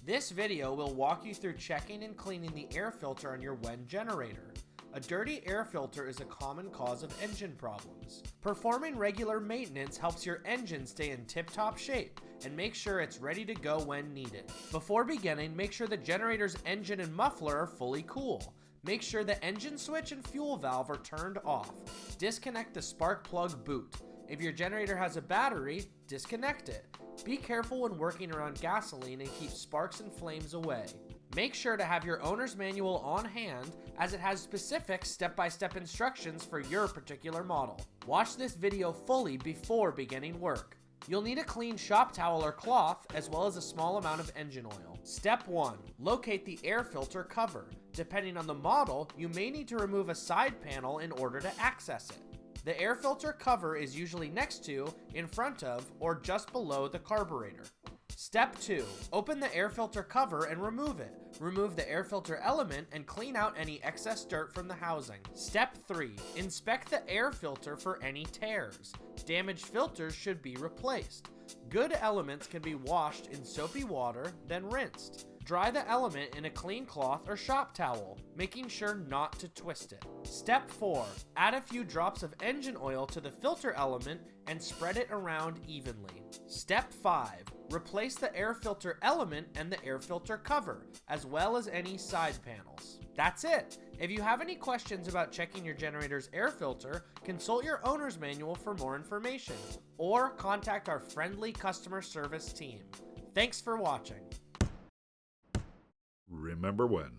This video will walk you through checking and cleaning the air filter on your WEN generator. A dirty air filter is a common cause of engine problems. Performing regular maintenance helps your engine stay in tip-top shape and make sure it's ready to go when needed. Before beginning, make sure the generator's engine and muffler are fully cool. Make sure the engine switch and fuel valve are turned off. Disconnect the spark plug boot. If your generator has a battery, disconnect it. Be careful when working around gasoline and keep sparks and flames away. Make sure to have your owner's manual on hand, as it has specific step-by-step instructions for your particular model. Watch this video fully before beginning work. You'll need a clean shop towel or cloth, as well as a small amount of engine oil. Step 1. Locate the air filter cover. Depending on the model, you may need to remove a side panel in order to access it. The air filter cover is usually next to, in front of, or just below the carburetor. Step 2. Open the air filter cover and remove it. Remove the air filter element and clean out any excess dirt from the housing. Step 3. Inspect the air filter for any tears. Damaged filters should be replaced. Good elements can be washed in soapy water, then rinsed. Dry the element in a clean cloth or shop towel, making sure not to twist it. Step 4. Add a few drops of engine oil to the filter element and spread it around evenly. Step 5. Replace the air filter element and the air filter cover, as well as any side panels. That's it. If you have any questions about checking your generator's air filter, consult your owner's manual for more information, or contact our friendly customer service team. Thanks for watching. Remember WEN.